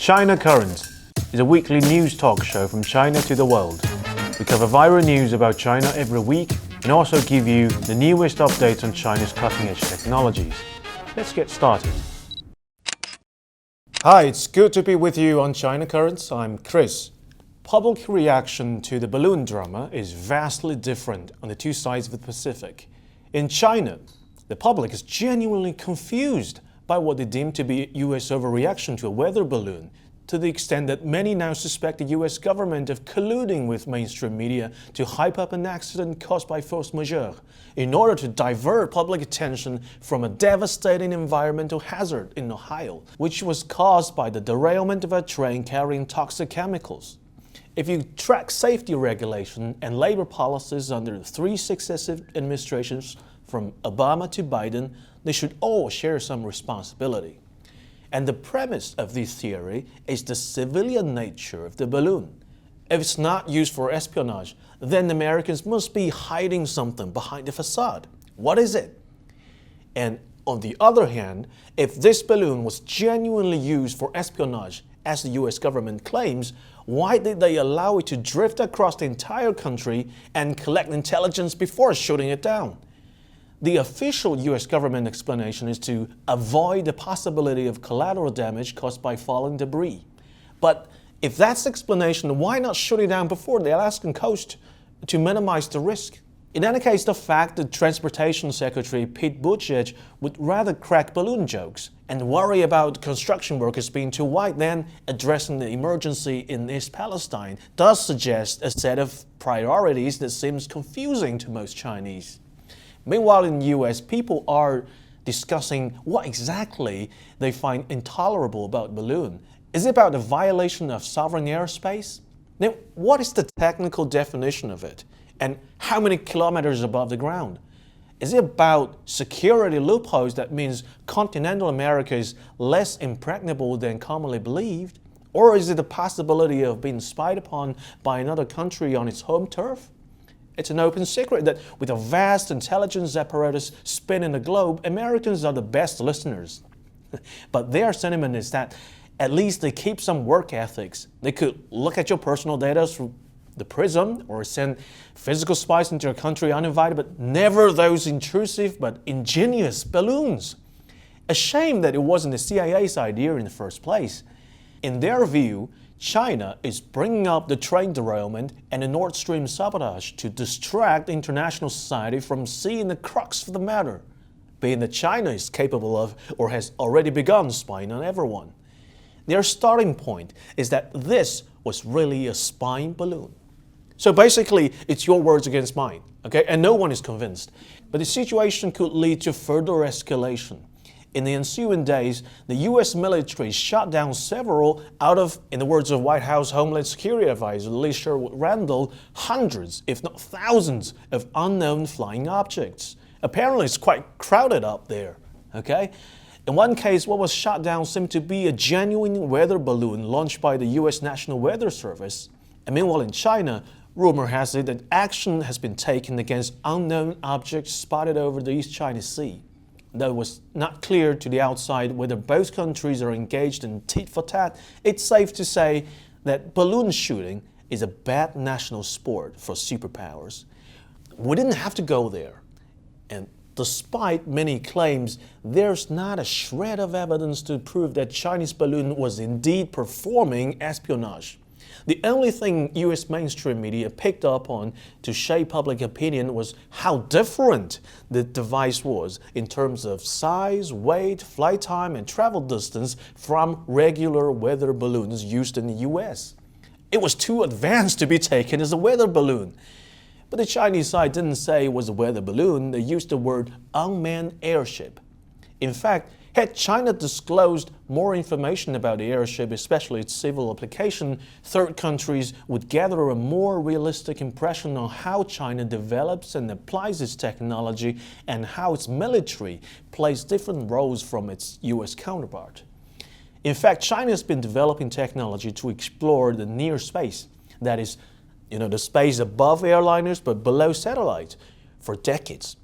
China Currents is a weekly news talk show from China to the world. We cover viral news about China every week and also give you the newest updates on China's cutting-edge technologies. Let's get started. Hi, it's good to be with you on China Currents. I'm Chris. Public reaction to the balloon drama is vastly different on the two sides of the Pacific. In China, the public is genuinely confused by what they deem to be a U.S. overreaction to a weather balloon, to the extent that many now suspect the U.S. government of colluding with mainstream media to hype up an accident caused by force majeure in order to divert public attention from a devastating environmental hazard in Ohio, which was caused by the derailment of a train carrying toxic chemicals. If you track safety regulation and labor policies under three successive administrations from Obama to Biden, they should all share some responsibility. And the premise of this theory is the civilian nature of the balloon. If it's not used for espionage, then Americans must be hiding something behind the facade. What is it? And on the other hand, if this balloon was genuinely used for espionage, as the US government claims, why did they allow it to drift across the entire country and collect intelligence before shooting it down? The official US government explanation is to avoid the possibility of collateral damage caused by falling debris. But if that's the explanation, why not shoot it down before the Alaskan coast to minimize the risk? In any case, the fact that Transportation Secretary Pete Buttigieg would rather crack balloon jokes and worry about construction workers being too white than addressing the emergency in East Palestine does suggest a set of priorities that seems confusing to most Chinese. Meanwhile, in the US, people are discussing what exactly they find intolerable about balloon. Is it about the violation of sovereign airspace? Then what is the technical definition of it? And how many kilometers above the ground? Is it about security loopholes that means continental America is less impregnable than commonly believed? Or is it the possibility of being spied upon by another country on its home turf? It's an open secret that with a vast intelligence apparatus spinning the globe, Americans are the best listeners. But their sentiment is that at least they keep some work ethics. They could look at your personal data through the prism or send physical spies into your country uninvited, but never those intrusive but ingenious balloons. A shame that it wasn't the CIA's idea in the first place. In their view, China is bringing up the train derailment and the Nord Stream sabotage to distract international society from seeing the crux of the matter, being that China is capable of or has already begun spying on everyone. Their starting point is that this was really a spying balloon. So basically, it's your words against mine, okay? And no one is convinced. But the situation could lead to further escalation. In the ensuing days, the U.S. military shot down several out of, in the words of White House Homeland Security Advisor Lee Sherwood Randall, hundreds, if not thousands, of unknown flying objects. Apparently, it's quite crowded up there, okay? In one case, what was shot down seemed to be a genuine weather balloon launched by the U.S. National Weather Service. And meanwhile, in China, rumor has it that action has been taken against unknown objects spotted over the East China Sea. Though it was not clear to the outside whether both countries are engaged in tit for tat, it's safe to say that balloon shooting is a bad national sport for superpowers. We didn't have to go there. And despite many claims, there's not a shred of evidence to prove that Chinese balloon was indeed performing espionage. The only thing U.S. mainstream media picked up on to shape public opinion was how different the device was in terms of size, weight, flight time, and travel distance from regular weather balloons used in the U.S. It was too advanced to be taken as a weather balloon. But the Chinese side didn't say it was a weather balloon, they used the word unmanned airship. In fact, had China disclosed more information about the airship, especially its civil application, third countries would gather a more realistic impression on how China develops and applies its technology and how its military plays different roles from its US counterpart. In fact, China has been developing technology to explore the near space, that is, the space above airliners but below satellites, for decades.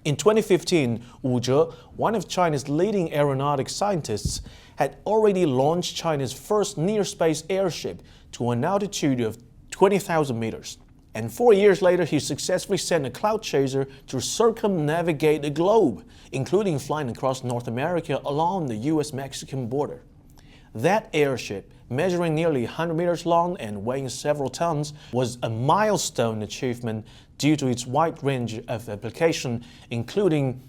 In 2015, Wu Zhe, one of China's leading aeronautics scientists, had already launched China's first near-space airship to an altitude of 20,000 meters. And 4 years later, he successfully sent a cloud chaser to circumnavigate the globe, including flying across North America along the US-Mexican border. That airship, measuring nearly 100 meters long and weighing several tons, was a milestone achievement due to its wide range of application, including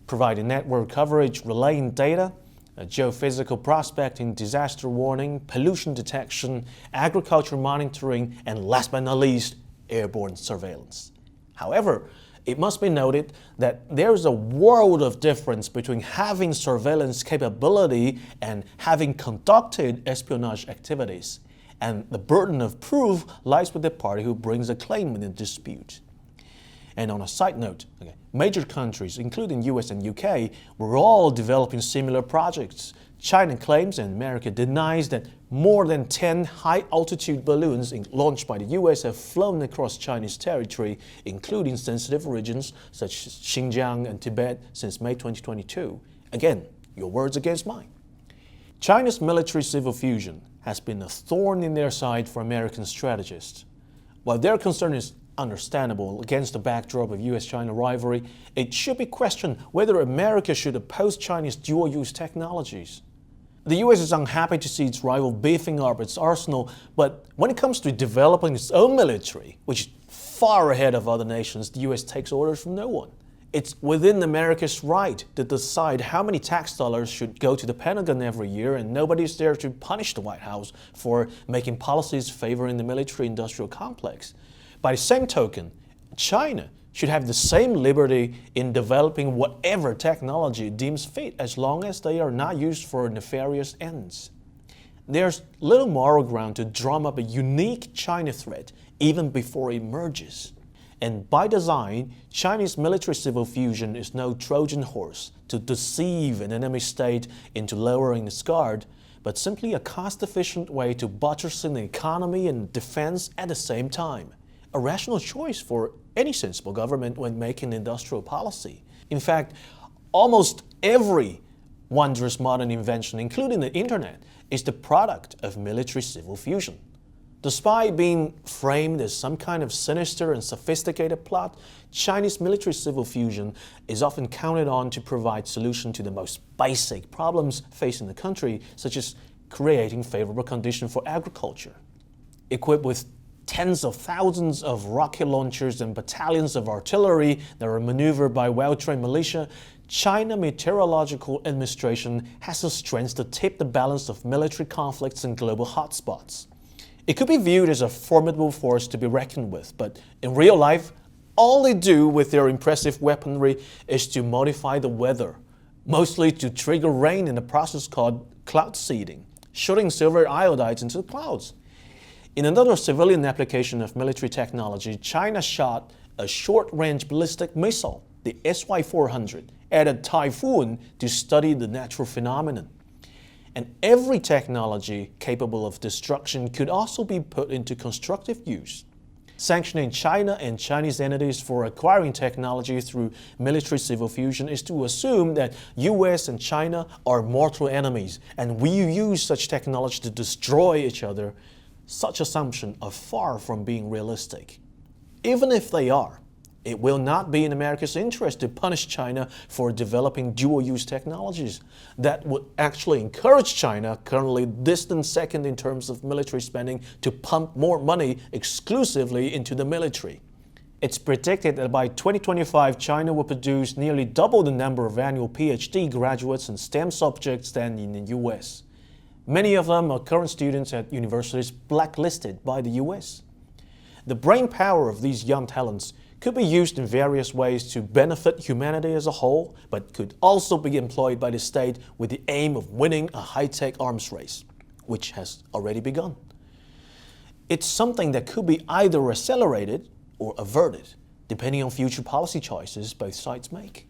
providing network coverage, relaying data, geophysical prospecting, disaster warning, pollution detection, agriculture monitoring, and last but not least, airborne surveillance. However, it must be noted that there is a world of difference between having surveillance capability and having conducted espionage activities, and the burden of proof lies with the party who brings a claim in the dispute. And on a side note, major countries, including US and UK, were all developing similar projects. China claims and America denies that more than 10 high-altitude balloons launched by the US have flown across Chinese territory, including sensitive regions such as Xinjiang and Tibet since May 2022. Again, your words against mine. China's military-civil fusion has been a thorn in their side for American strategists. While their concern is understandable against the backdrop of US-China rivalry, it should be questioned whether America should oppose Chinese dual-use technologies. The US is unhappy to see its rival beefing up its arsenal, but when it comes to developing its own military, which is far ahead of other nations, the US takes orders from no one. It's within America's right to decide how many tax dollars should go to the Pentagon every year, and nobody's there to punish the White House for making policies favoring the military-industrial complex. By the same token, China should have the same liberty in developing whatever technology it deems fit, as long as they are not used for nefarious ends. There's little moral ground to drum up a unique China threat even before it emerges. And by design, Chinese military-civil fusion is no Trojan horse to deceive an enemy state into lowering its guard, but simply a cost-efficient way to buttress the economy and defense at the same time. A rational choice for any sensible government when making industrial policy. In fact, almost every wondrous modern invention, including the internet, is the product of military-civil fusion. Despite being framed as some kind of sinister and sophisticated plot, Chinese military-civil fusion is often counted on to provide solutions to the most basic problems facing the country, such as creating favorable conditions for agriculture. Equipped with tens of thousands of rocket launchers and battalions of artillery that are maneuvered by well-trained militia, China Meteorological Administration has the strength to tip the balance of military conflicts and global hotspots. It could be viewed as a formidable force to be reckoned with, but in real life, all they do with their impressive weaponry is to modify the weather, mostly to trigger rain in a process called cloud seeding, shooting silver iodides into the clouds. In another civilian application of military technology, China shot a short-range ballistic missile, the SY-400, at a typhoon to study the natural phenomenon. And every technology capable of destruction could also be put into constructive use. Sanctioning China and Chinese entities for acquiring technology through military-civil fusion is to assume that US and China are mortal enemies and we use such technology to destroy each other. Such assumptions are far from being realistic. Even if they are, it will not be in America's interest to punish China for developing dual-use technologies. That would actually encourage China, currently distant second in terms of military spending, to pump more money exclusively into the military. It's predicted that by 2025, China will produce nearly double the number of annual PhD graduates in STEM subjects than in the US. Many of them are current students at universities blacklisted by the US. The brain power of these young talents could be used in various ways to benefit humanity as a whole, but could also be employed by the state with the aim of winning a high-tech arms race, which has already begun. It's something that could be either accelerated or averted, depending on future policy choices both sides make.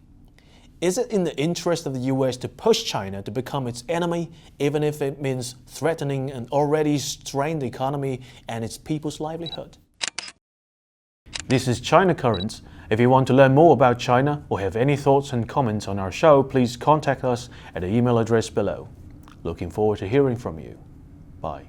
Is it in the interest of the US to push China to become its enemy, even if it means threatening an already strained economy and its people's livelihood? This is China Currents. If you want to learn more about China or have any thoughts and comments on our show, please contact us at the email address below. Looking forward to hearing from you. Bye.